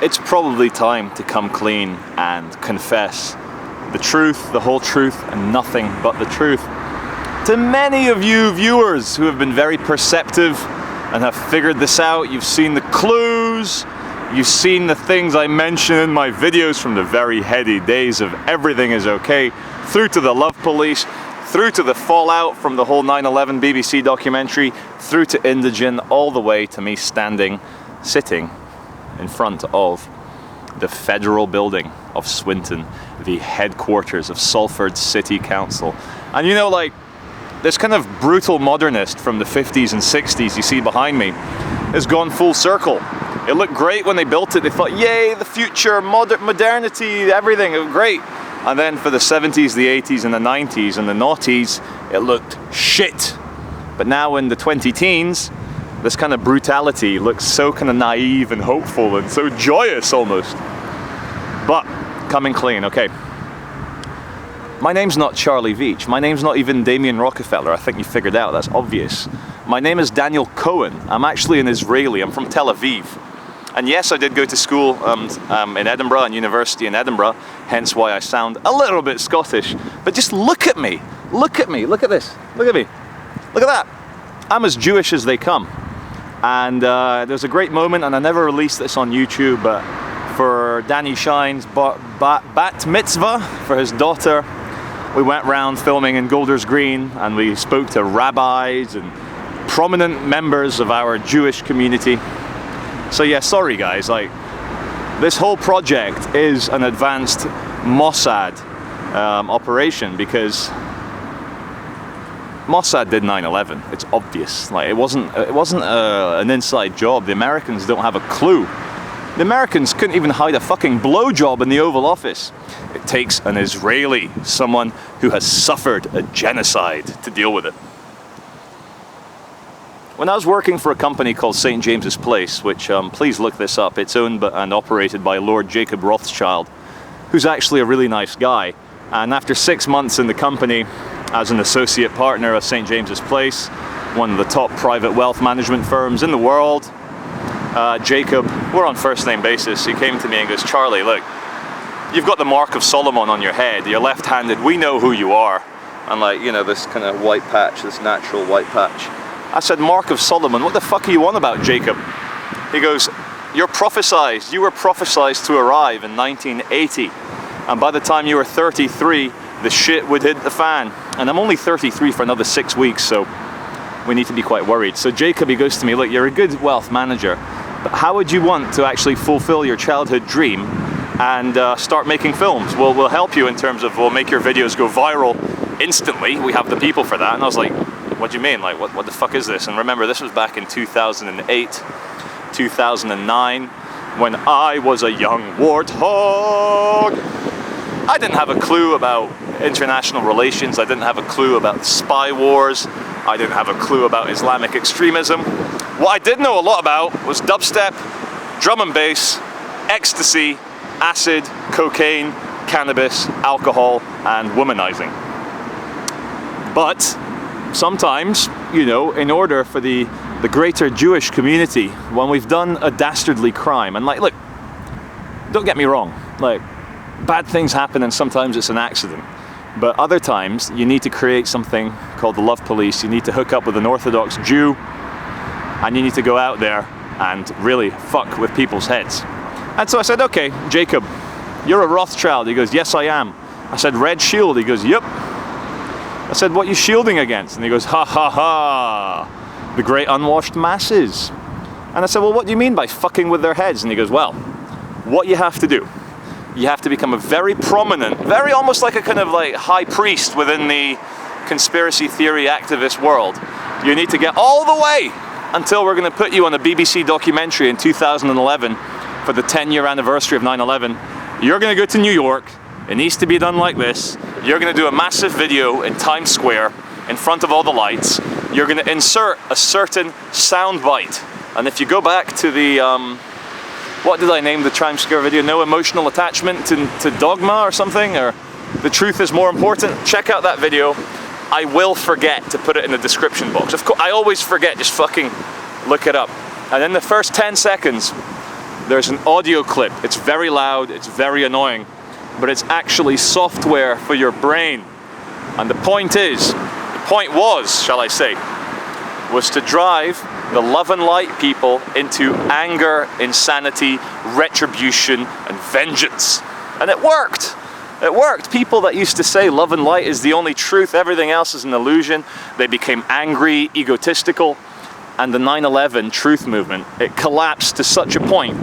it's probably time to come clean and confess the truth, the whole truth, and nothing but the truth. To many of you viewers who have been very perceptive and have figured this out, you've seen the clues, you've seen the things I mention in my videos from the very heady days of everything is okay, through to the love police, through to the fallout from the whole 9/11 BBC documentary, through to Indigen, all the way to me sitting in front of the federal building of Swinton, the headquarters of Salford City Council. And you know, like, this kind of brutal modernist from the 50s and 60s you see behind me has gone full circle. It looked great when they built it. They thought, yay, the future, modernity, everything, it was great. And then for the 70s, the 80s, and the 90s, and the noughties, it looked shit. But now in the 20-teens, this kind of brutality looks so kind of naive and hopeful and so joyous almost. But coming clean, okay. My name's not Charlie Veitch. My name's not even Damien Rockefeller. I think you figured out, that's obvious. My name is Daniel Cohen. I'm actually an Israeli. I'm from Tel Aviv. And yes, I did go to school in Edinburgh and university in Edinburgh, hence why I sound a little bit Scottish. But just look at me. Look at me. Look at this. Look at me. Look at that. I'm as Jewish as they come. And there's a great moment, and I never released this on YouTube, but for Danny Shine's bat mitzvah for his daughter, we went round filming in Golders Green, and we spoke to rabbis and prominent members of our Jewish community. So yeah, sorry guys, like, this whole project is an advanced Mossad operation, because Mossad did 9/11. It's obvious. Like, it wasn't an inside job. The Americans don't have a clue. The Americans couldn't even hide a fucking blowjob in the Oval Office. It takes an Israeli, someone who has suffered a genocide, to deal with it. When I was working for a company called St. James's Place, which, please look this up, it's owned and operated by Lord Jacob Rothschild, who's actually a really nice guy. And after 6 months in the company, as an associate partner of St. James's Place, one of the top private wealth management firms in the world, Jacob, we're on first name basis, he came to me and goes, Charlie, look, you've got the mark of Solomon on your head, you're left-handed, we know who you are. And like, you know, this kind of white patch, this natural white patch. I said, Mark of Solomon, what the fuck are you on about, Jacob? He goes, you were prophesied to arrive in 1980. And by the time you were 33, the shit would hit the fan. And I'm only 33 for another 6 weeks, so we need to be quite worried. So Jacob, he goes to me, look, you're a good wealth manager, but how would you want to actually fulfill your childhood dream and start making films? Well, we'll help you in terms of, we'll make your videos go viral instantly. We have the people for that. And I was like, what do you mean? Like, what the fuck is this? And remember, this was back in 2008, 2009, when I was a young warthog. I didn't have a clue about international relations. I didn't have a clue about spy wars. I didn't have a clue about Islamic extremism. What I did know a lot about was dubstep, drum and bass, ecstasy, acid, cocaine, cannabis, alcohol, and womanizing. But sometimes, you know, in order for the greater Jewish community, when we've done a dastardly crime, and like, look, don't get me wrong, like, bad things happen and sometimes it's an accident. But other times, you need to create something called the love police. You need to hook up with an Orthodox Jew, and you need to go out there and really fuck with people's heads. And so I said, okay, Jacob, you're a Rothschild. He goes, yes, I am. I said, red shield. He goes, yep. I said, what are you shielding against? And he goes, ha ha ha, the great unwashed masses. And I said, well, what do you mean by fucking with their heads? And he goes, well, what you have to do, you have to become a very prominent, very almost like a kind of like high priest within the conspiracy theory activist world. You need to get all the way until we're going to put you on a BBC documentary in 2011 for the 10-year anniversary of 9/11. You're going to go to New York. It needs to be done like this. You're going to do a massive video in Times Square in front of all the lights. You're going to insert a certain sound bite. And if you go back to the, what did I name the Times Square video? No emotional attachment to dogma or something? Or the truth is more important? Check out that video. I will forget to put it in the description box. Of course, I always forget, just fucking look it up. And in the first 10 seconds, there's an audio clip. It's very loud, it's very annoying, but it's actually software for your brain. And the point was, shall I say, was to drive the love and light people into anger, insanity, retribution, and vengeance. And it worked. It worked. People that used to say love and light is the only truth, everything else is an illusion, they became angry, egotistical, and the 9/11 truth movement, it collapsed to such a point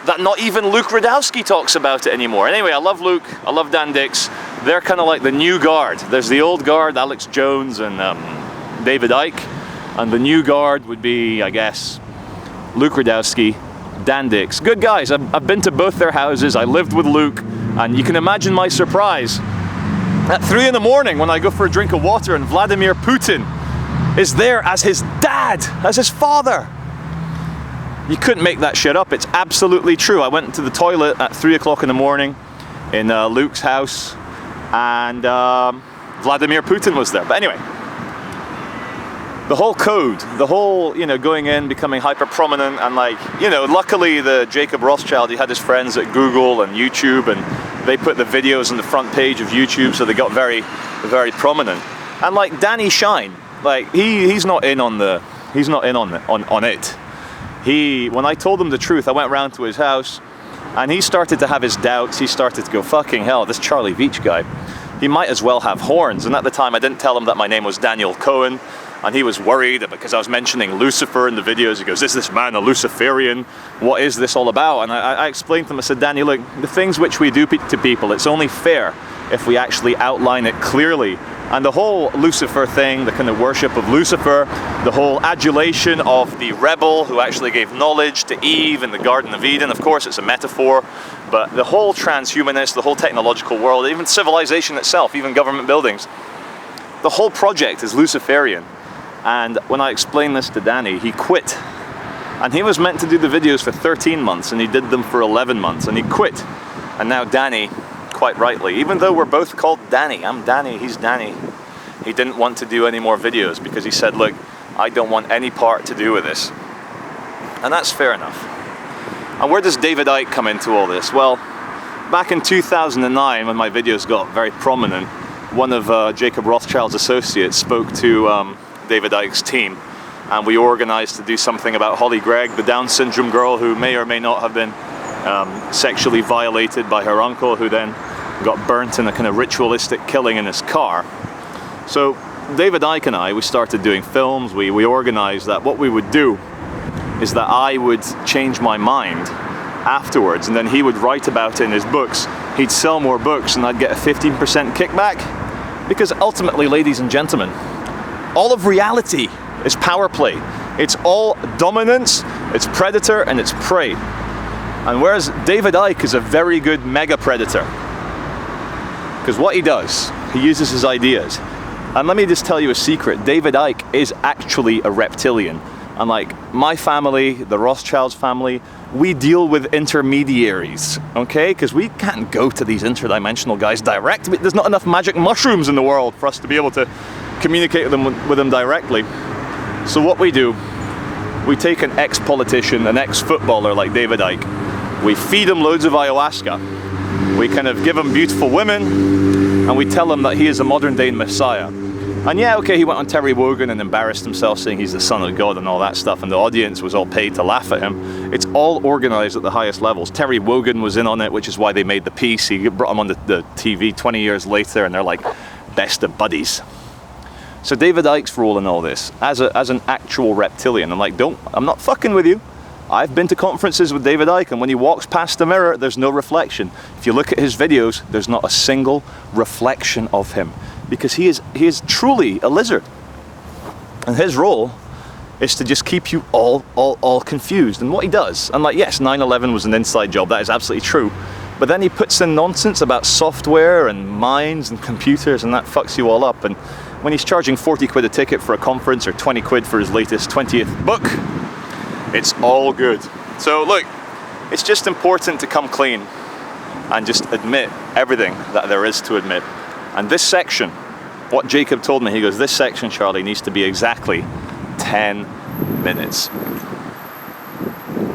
that not even Luke Rudkowski talks about it anymore. Anyway, I love Luke, I love Dan Dix. They're kind of like the new guard. There's the old guard, Alex Jones and David Icke, and the new guard would be, I guess, Luke Rudkowski, Dan Dix. Good guys. I've been to both their houses. I lived with Luke, and you can imagine my surprise at 3 in the morning when I go for a drink of water and Vladimir Putin is there as his dad, as his father. You couldn't make that shit up. It's absolutely true. I went to the toilet at 3 o'clock in the morning in Luke's house, and Vladimir Putin was there. But anyway, the whole code, the whole, you know, going in, becoming hyper prominent, and like, you know, luckily the Jacob Rothschild, he had his friends at Google and YouTube, and they put the videos on the front page of YouTube, so they got very, very prominent. And like Danny Shine, like he's not in on the, he's not in on it. When I told him the truth, I went round to his house, and he started to have his doubts. He started to go, fucking hell, this Charlie Veitch guy, he might as well have horns. And at the time, I didn't tell him that my name was Daniel Cohen, and he was worried because I was mentioning Lucifer in the videos. He goes, is this man a Luciferian? What is this all about? And I explained to him, I said, Danny, look, the things which we do to people, it's only fair if we actually outline it clearly. And the whole Lucifer thing, the kind of worship of Lucifer, the whole adulation of the rebel who actually gave knowledge to Eve in the Garden of Eden, of course it's a metaphor, but the whole transhumanist, the whole technological world, even civilization itself, even government buildings, the whole project is Luciferian. And when I explained this to Danny, he quit. And he was meant to do the videos for 13 months, and he did them for 11 months, and he quit. And now Danny, quite rightly, even though we're both called Danny, I'm Danny, he's Danny, he didn't want to do any more videos because he said, look, I don't want any part to do with this. And that's fair enough. And where does David Icke come into all this? Well, back in 2009, when my videos got very prominent, one of Jacob Rothschild's associates spoke to David Icke's team, and we organized to do something about Holly Gregg, the Down syndrome girl who may or may not have been sexually violated by her uncle, who then got burnt in a kind of ritualistic killing in his car. So David Icke and I, we started doing films. We organized that what we would do is that I would change my mind afterwards, and then he would write about it in his books. He'd sell more books, and I'd get a 15% kickback. Because ultimately, ladies and gentlemen, all of reality is power play. It's all dominance, it's predator, and it's prey. And whereas David Icke is a very good mega predator, because what he does, he uses his ideas. And let me just tell you a secret, David Icke is actually a reptilian. And like my family, the Rothschilds family, we deal with intermediaries, okay? Because we can't go to these interdimensional guys direct. There's not enough magic mushrooms in the world for us to be able to communicate with them directly. So what we do, we take an ex-politician, an ex-footballer like David Icke, we feed him loads of ayahuasca, we kind of give him beautiful women, and we tell him that he is a modern-day messiah. And yeah, okay, he went on Terry Wogan and embarrassed himself saying he's the son of God and all that stuff, and the audience was all paid to laugh at him. It's all organized at the highest levels. Terry Wogan was in on it, which is why they made the piece. He brought him on the TV 20 years later, and they're like best of buddies. So David Icke's role in all this, as an actual reptilian, I'm like, I'm not fucking with you. I've been to conferences with David Icke, and when he walks past the mirror, there's no reflection. If you look at his videos, there's not a single reflection of him, because he is truly a lizard. And his role is to just keep you all confused. And what he does, and like, yes, 9/11 was an inside job, that is absolutely true, but then he puts in nonsense about software and minds and computers, and that fucks you all up. And when he's charging 40 quid a ticket for a conference, or 20 quid for his latest 20th book, it's all good. So look, it's just important to come clean and just admit everything that there is to admit. And this section, what Jacob told me, he goes, this section, Charlie, needs to be exactly 10 minutes.